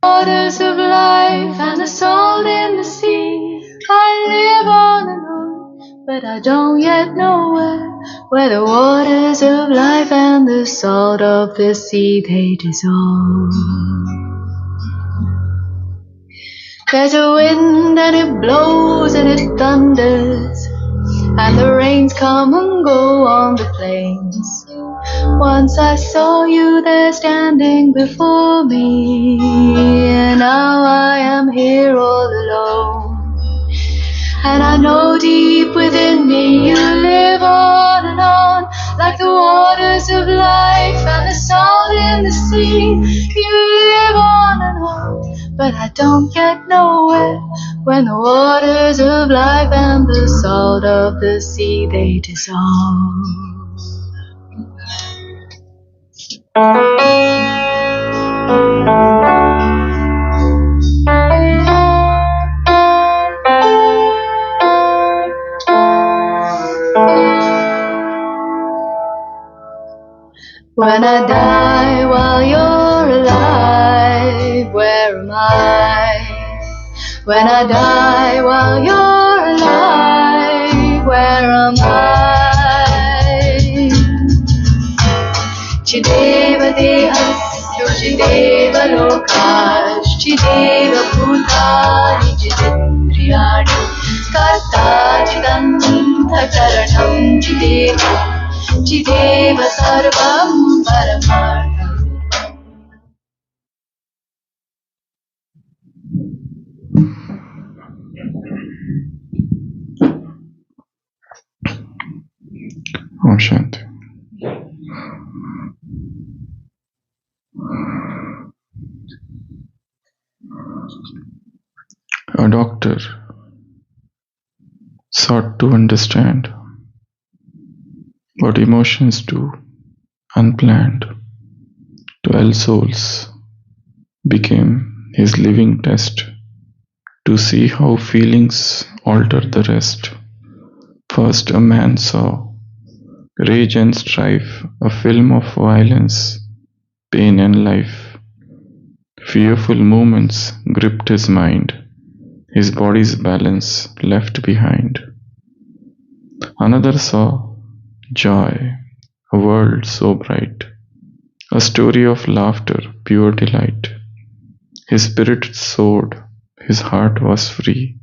Waters of life and the salt in the sea. I live on and on, but I don't yet know where the waters of life and the salt of the sea they dissolve. There's a wind and it blows and it thunders, and the rains come and go on the plains. Once I saw you there standing before me, and now I am here all alone. And I know deep within me you live on and on, like the waters of life and the salt in the sea. You live on and on, but I don't get nowhere when the waters of life and the salt of the sea they dissolve. When I die while you're alive, where am I? When I die while you're alive, where am I? Chideva Dehastu, Chideva Lokash, Chideva Bhutani, Chidendriyani, Karta Chidanta Charanam, Chideva Sarvam Paramartham. Om Shanti. A doctor sought to understand what emotions do unplanned to all souls became his living test to see how feelings alter the rest. First a man saw rage and strife, a film of violence, pain and life. Fearful moments gripped his mind, his body's balance left behind. Another saw joy, a world so bright, a story of laughter, pure delight. His spirit soared, his heart was free,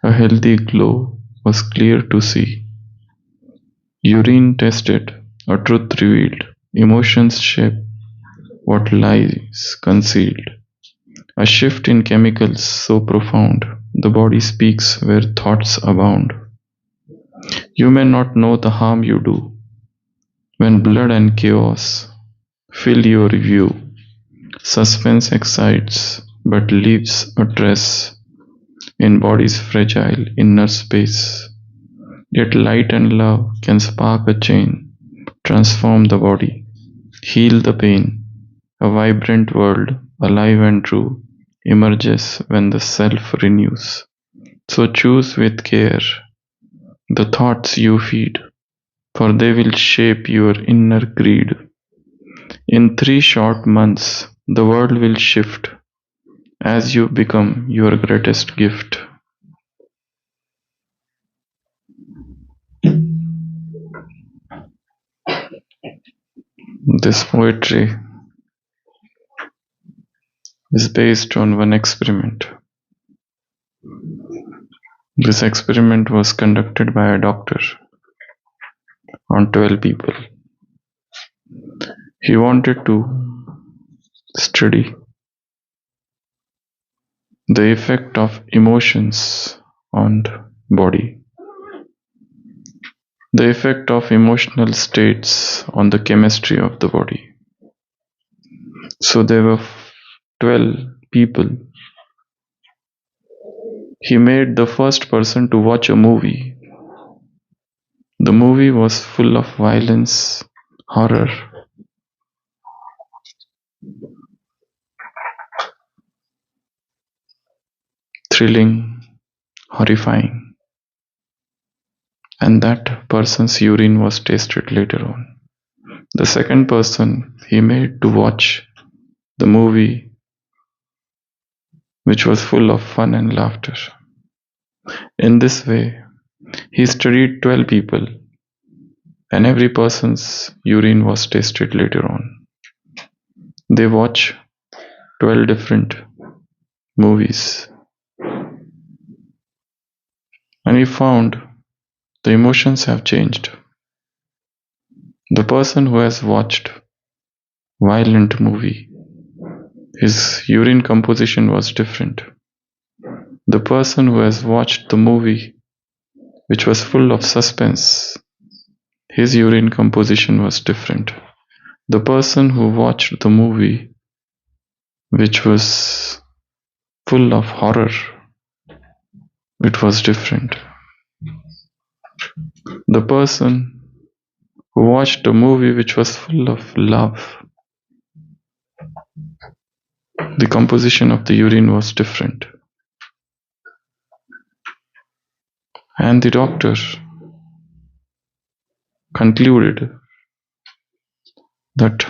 a healthy glow was clear to see. Urine tested, a truth revealed, emotions shape what lies concealed. A shift in chemicals so profound, the body speaks where thoughts abound. You may not know the harm you do, when blood and chaos fill your view. Suspense excites, but leaves a trace in body's fragile inner space. Yet light and love can spark a chain, transform the body, heal the pain. A vibrant world, alive and true, emerges when the self renews. So choose with care the thoughts you feed, for they will shape your inner creed. In 3 short months, the world will shift as you become your greatest gift. This poetry is based on one experiment. This experiment was conducted by a doctor on 12 people. He wanted to study the effect of emotions on body, the effect of emotional states on the chemistry of the body. So there were 12 people. He made the first person to watch a movie. The movie was full of violence, horror. Thrilling, horrifying. And that person's urine was tasted later on. The second person he made to watch the movie which was full of fun and laughter. In this way, he studied 12 people, and every person's urine was tested later on. They watched 12 different movies, and he found the emotions have changed. The person who has watched violent movie, his urine composition was different. The person who has watched the movie which was full of suspense, his urine composition was different. The person who watched the movie which was full of horror, it was different. The person who watched a movie which was full of love, the composition of the urine was different. And the doctor concluded that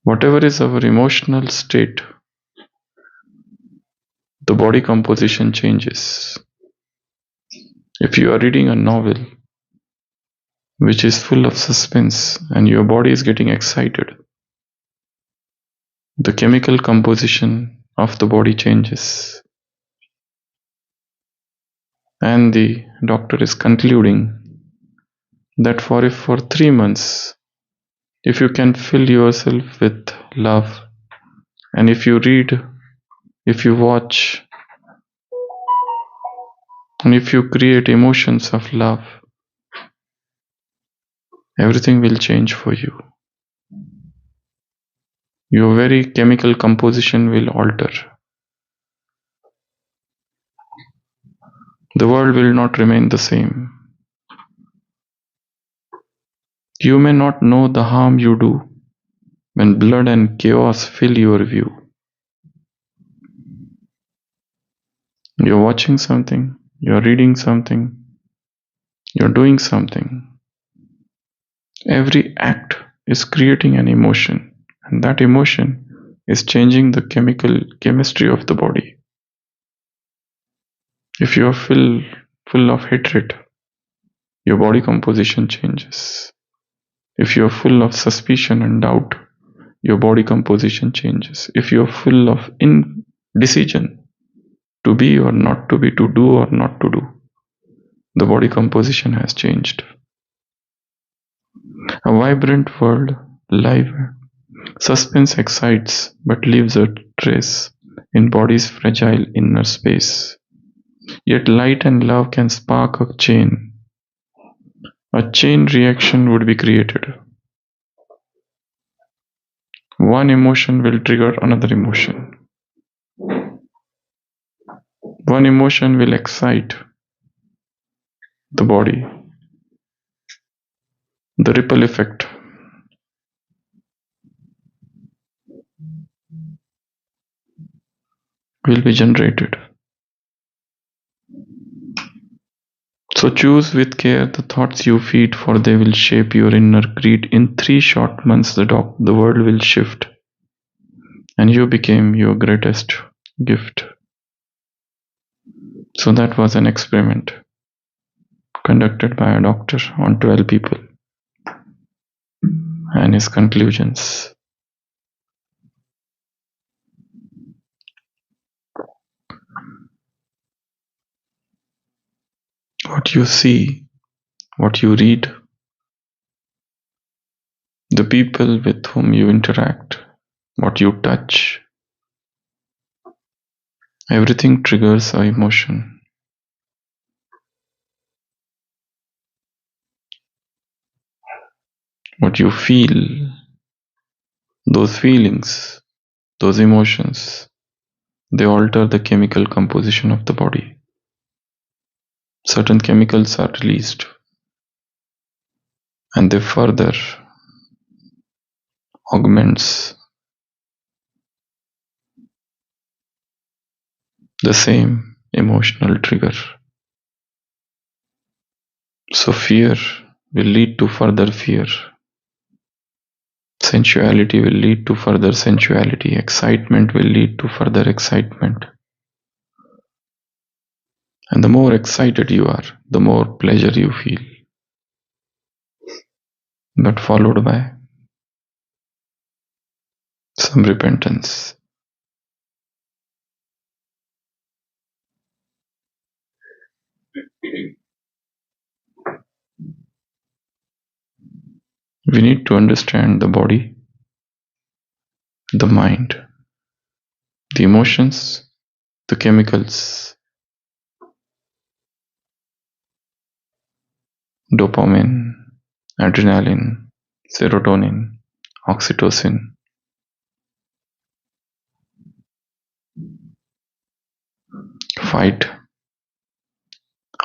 whatever is our emotional state, the body composition changes. If you are reading a novel which is full of suspense and your body is getting excited, the chemical composition of the body changes. And the doctor is concluding that for 3 months, if you can fill yourself with love, and if you read, if you watch, and if you create emotions of love, everything will change for you. Your very chemical composition will alter. The world will not remain the same. You may not know the harm you do when blood and chaos fill your view. You're watching something, you're reading something, you're doing something. Every act is creating an emotion, and that emotion is changing the chemistry of the body. If you are full of hatred, your body composition changes. If you are full of suspicion and doubt, your body composition changes. If you are full of indecision, to be or not to be, to do or not to do, the body composition has changed. A vibrant world, live, suspense excites but leaves a trace in body's fragile inner space. Yet light and love can spark a chain. A chain reaction would be created. One emotion will trigger another emotion. One emotion will excite the body. The ripple effect will be generated. So choose with care the thoughts you feed, for they will shape your inner creed. In 3 short months, the world will shift, and you became your greatest gift. So that was an experiment conducted by a doctor on 12 people, and his conclusions. What you see, what you read, the people with whom you interact, what you touch, everything triggers an emotion. What you feel, those feelings, those emotions, they alter the chemical composition of the body. Certain chemicals are released, and they further augments the same emotional trigger. So fear will lead to further fear. Sensuality will lead to further sensuality. Excitement will lead to further excitement. And the more excited you are, the more pleasure you feel. But followed by some repentance. We need to understand the body, the mind, the emotions, the chemicals, dopamine, adrenaline, serotonin, oxytocin, fight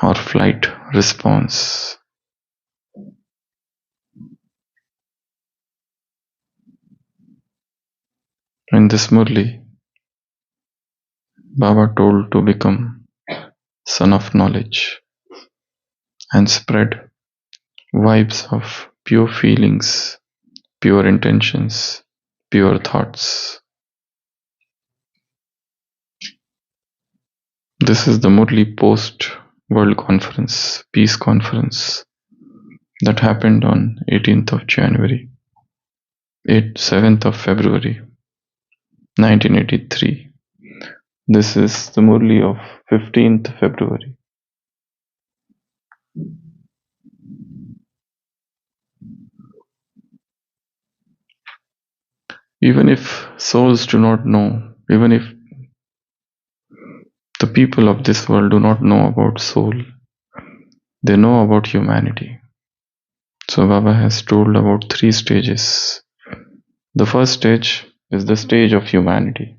or flight response. In this Murli, Baba told to become son of knowledge and spread vibes of pure feelings, pure intentions, pure thoughts. This is the Murli post World Conference, Peace Conference that happened on 18th of January, 7th of February 1983. This is the Murli of 15th February. Even if souls do not know, even if the people of this world do not know about soul, they know about humanity. So Baba has told about 3 stages. The first stage is the stage of humanity.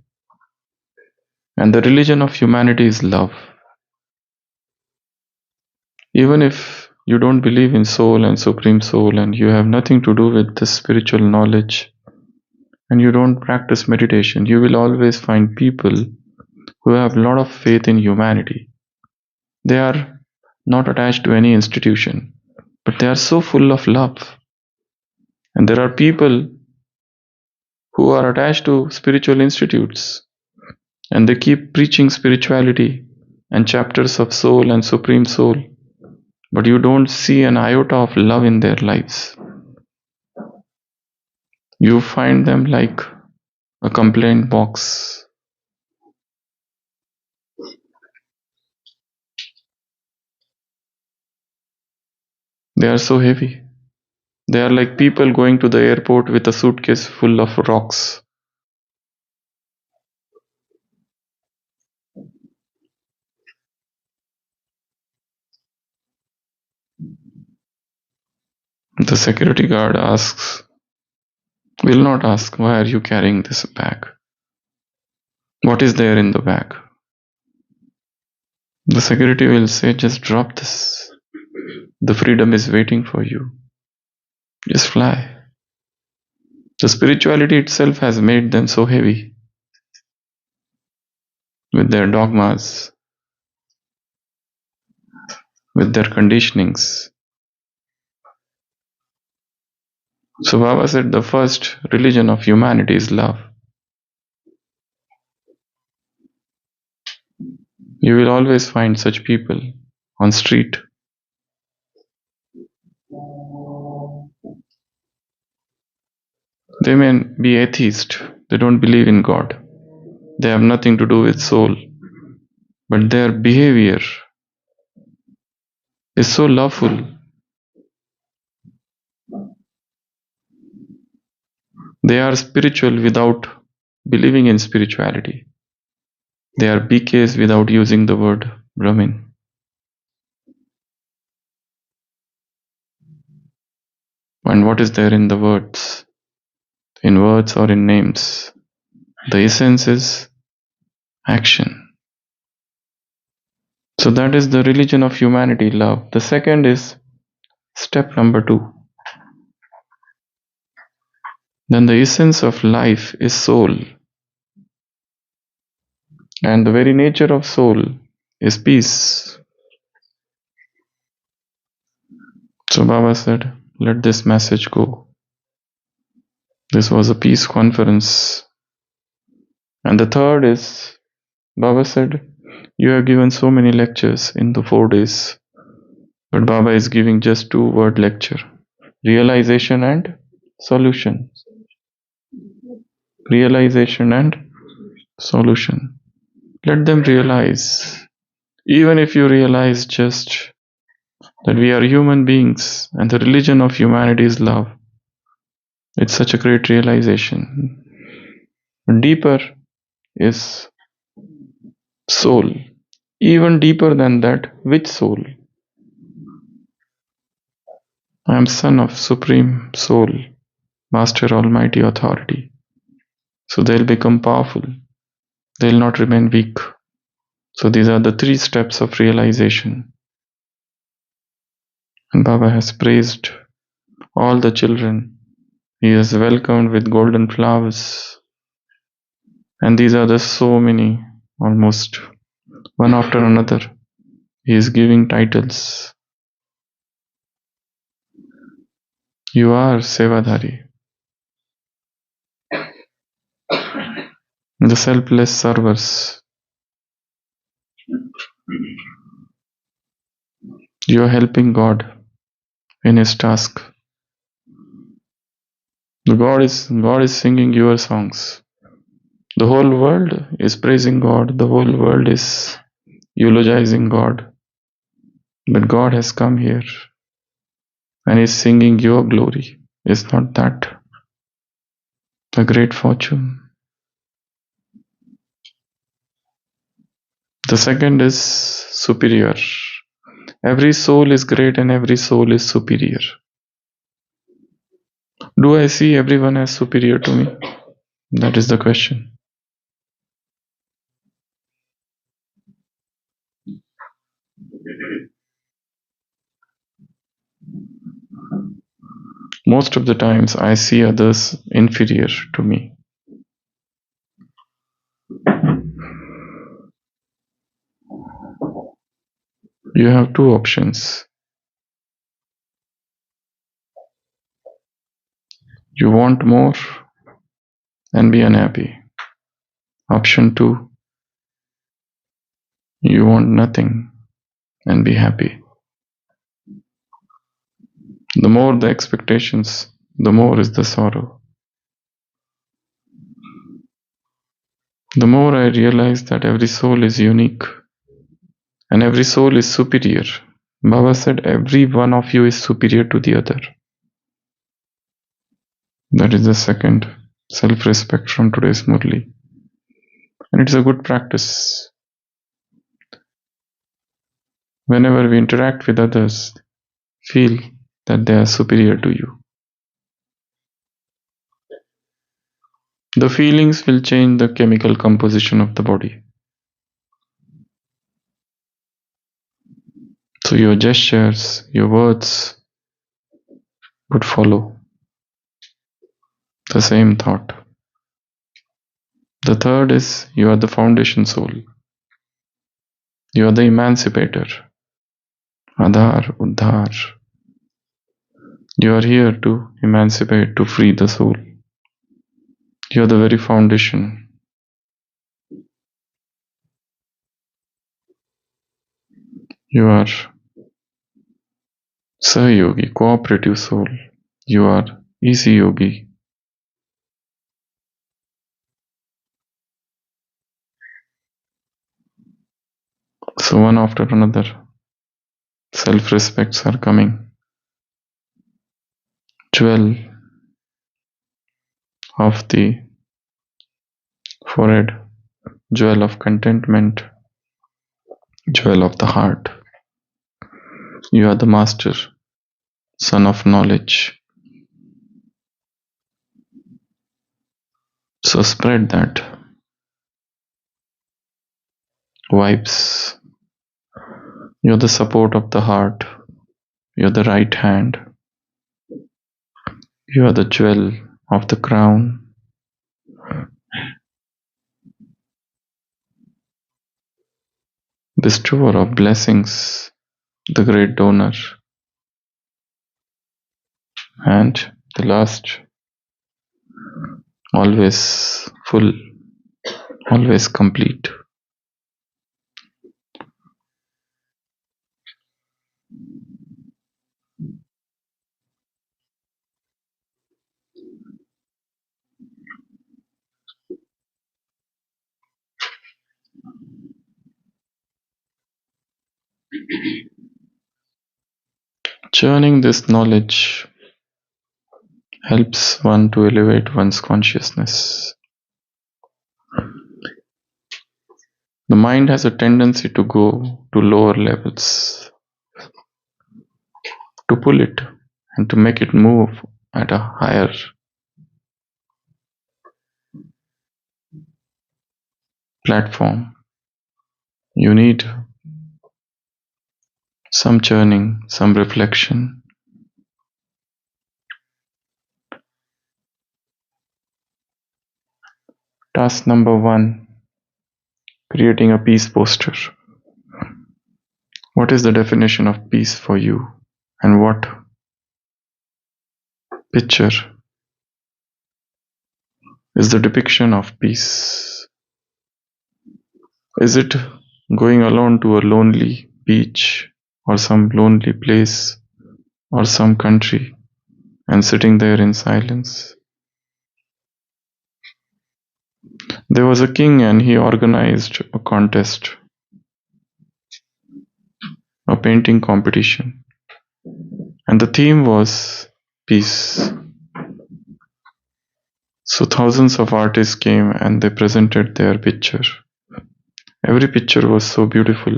And the religion of humanity is love. Even if you don't believe in soul and supreme soul and you have nothing to do with the spiritual knowledge and you don't practice meditation, you will always find people who have a lot of faith in humanity. They are not attached to any institution, but they are so full of love. And there are people who are attached to spiritual institutes and they keep preaching spirituality and chapters of soul and supreme soul, but you don't see an iota of love in their lives. You find them like a complaint box. They are so heavy. They are like people going to the airport with a suitcase full of rocks. The security guard will not ask, why are you carrying this bag? What is there in the bag? The security will say, just drop this. The freedom is waiting for you. Just fly. The spirituality itself has made them so heavy with their dogmas, with their conditionings. So Baba said the first religion of humanity is love. You will always find such people on street. They may be atheist, they don't believe in God, they have nothing to do with soul, but their behavior is so loveful. They are spiritual without believing in spirituality. They are BKs without using the word Brahmin. And what is there in the words? In words or in names? The essence is action. So that is the religion of humanity, love. The second is step number 2. Then the essence of life is soul. And the very nature of soul is peace. So Baba said, let this message go. This was a peace conference. And the third is, Baba said, you have given so many lectures in the 4 days, but Baba is giving just 2-word lecture. Realization and solution. Realization and solution. Let them realize. Even if you realize just that we are human beings and the religion of humanity is love, it's such a great realization. Deeper is soul. Even deeper than that, which soul? I am son of Supreme Soul, Master Almighty Authority. So they'll become powerful. They'll not remain weak. So these are the 3 steps of realization. And Baba has praised all the children. He has welcomed with golden flowers. And these are the so many, almost one after another. He is giving titles. You are Sevadhari, the selfless servers. You are helping God in His task. God is singing your songs. The whole world is praising God. The whole world is eulogizing God. But God has come here and is singing your glory. Is not that a great fortune? The second is superior. Every soul is great and every soul is superior. Do I see everyone as superior to me? That is the question. Most of the times I see others inferior to me. You have 2 options. You want more and be unhappy. Option 2, you want nothing and be happy. The more the expectations, the more is the sorrow. The more I realize that every soul is unique and every soul is superior. Baba said every one of you is superior to the other. That is the second self-respect from today's Murli. And it's a good practice. Whenever we interact with others, feel that they are superior to you. The feelings will change the chemical composition of the body. So your gestures, your words would follow the same thought. The third is you are the foundation soul. You are the emancipator. Adhar, Uddhar. You are here to emancipate, to free the soul. You are the very foundation. You are Sahayogi, cooperative soul. You are easy yogi. So one after another, self-respects are coming. Jewel of the forehead, jewel of contentment, jewel of the heart. You are the master, son of knowledge. So spread that. Vibes. You're the support of the heart. You're the right hand. You are the jewel of the crown. Bestower of blessings, the great donor. And the last, always full, always complete. Churning this knowledge helps one to elevate one's consciousness. The mind has a tendency to go to lower levels, to pull it and to make it move at a higher platform. You need some churning, some reflection. Task number 1, creating a peace poster. What is the definition of peace for you? And what picture is the depiction of peace? Is it going alone to a lonely beach or some lonely place or some country and sitting there in silence? There was a king and he organized a contest, a painting competition, and the theme was peace. So thousands of artists came and they presented their picture. Every picture was so beautiful.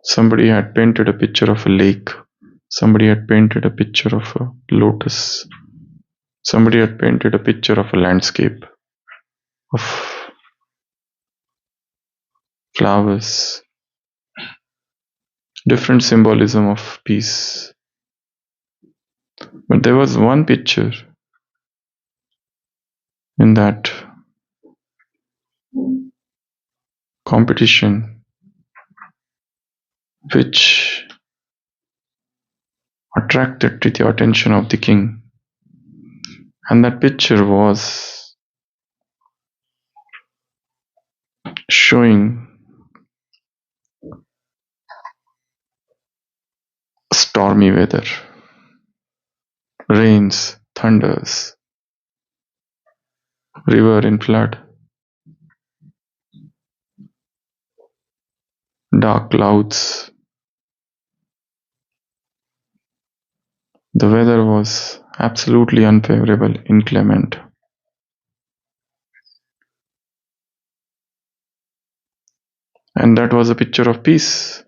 Somebody had painted a picture of a lake. Somebody had painted a picture of a lotus. Somebody had painted a picture of a landscape, of flowers, different symbolism of peace. But there was one picture in that competition which attracted to the attention of the king. And that picture was showing stormy weather, rains, thunders, river in flood, dark clouds. The weather was absolutely unfavorable, inclement. And that was a picture of peace.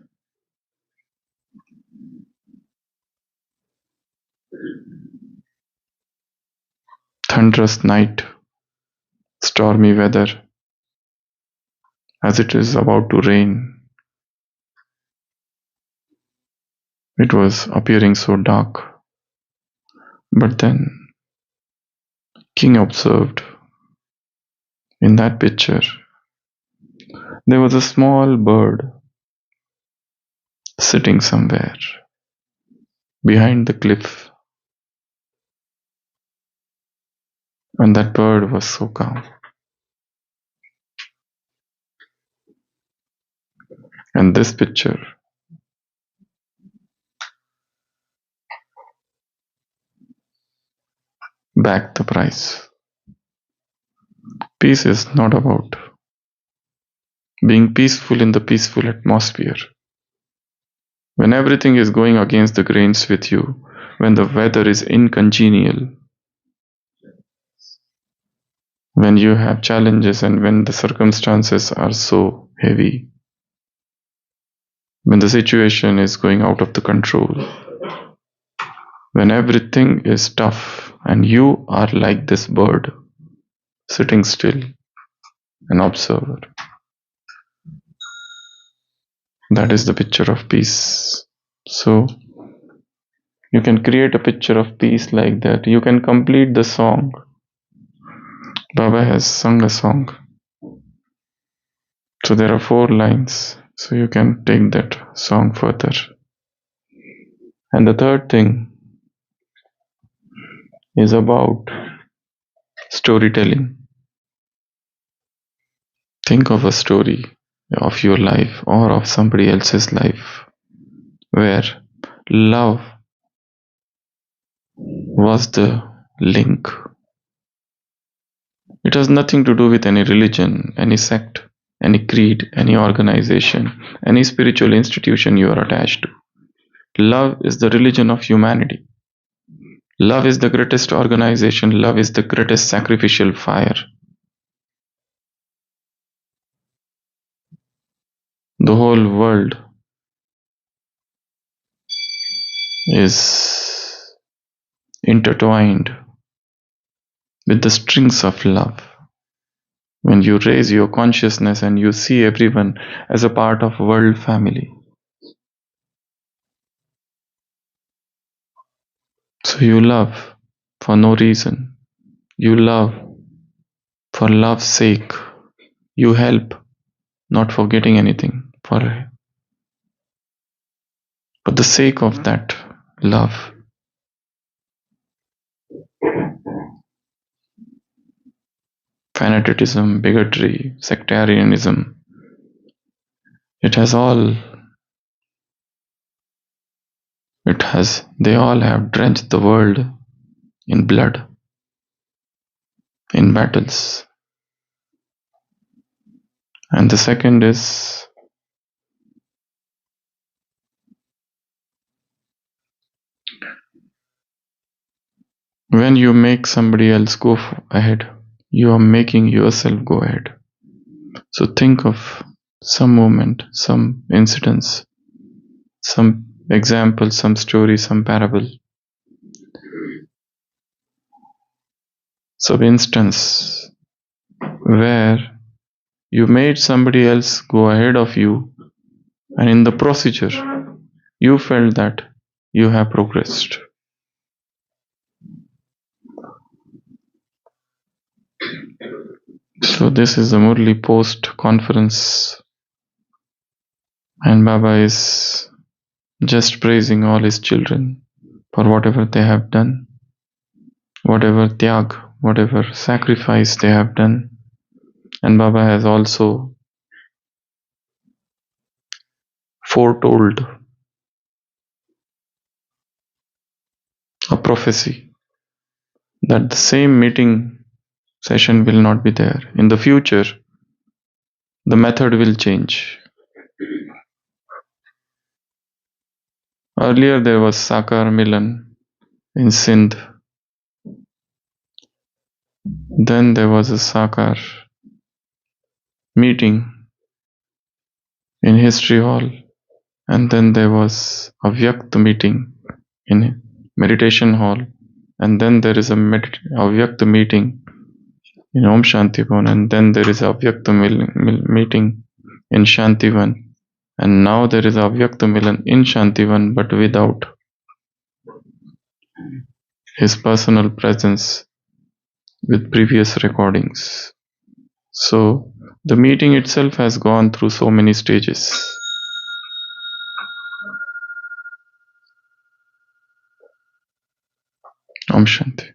Thunderous night, stormy weather, as it is about to rain. It was appearing so dark. But then King observed in that picture there was a small bird sitting somewhere behind the cliff, and that bird was so calm. And this picture backed the prize. Peace is not about being peaceful in the peaceful atmosphere. When everything is going against the grains with you, when the weather is incongenial, when you have challenges and when the circumstances are so heavy, when the situation is going out of the control, when everything is tough and you are like this bird sitting still, an observer. That is the picture of peace. So you can create a picture of peace like that. You can complete the song. Baba has sung a song. So there are 4 lines. So you can take that song further. And the third thing is about storytelling. Think of a story of your life or of somebody else's life where love was the link. It has nothing to do with any religion, any sect, any creed, any organization, any spiritual institution you are attached to. Love is the religion of humanity. Love is the greatest organization. Love is the greatest sacrificial fire. The whole world is intertwined with the strings of love. When you raise your consciousness and you see everyone as a part of world family, so you love for no reason. You love for love's sake. You help not for getting anything, for the sake of that love. Fanaticism, bigotry, sectarianism, it has all they all have drenched the world in blood, in battles. And the second is when you make somebody else go ahead, you are making yourself go ahead. So think of some moment, some incidents, some example, some story, some parable, some instance where you made somebody else go ahead of you, and in the procedure, you felt that you have progressed. So this is the Murli post conference, and Baba is just praising all his children for whatever they have done, whatever tyag, whatever sacrifice they have done. And Baba has also foretold a prophecy that the same meeting session will not be there. In the future, the method will change. Earlier there was Sakar Milan in Sindh. Then there was a Sakar meeting in History Hall. And then there was Avyakt meeting in Meditation Hall. And then there is a Avyakt meeting in Om Shanti Bhavan. And then there is Avyakt meeting in Shantivan. And now there is Avyakt Milan in Shantivan, but without his personal presence with previous recordings. So the meeting itself has gone through so many stages. Om Shanti.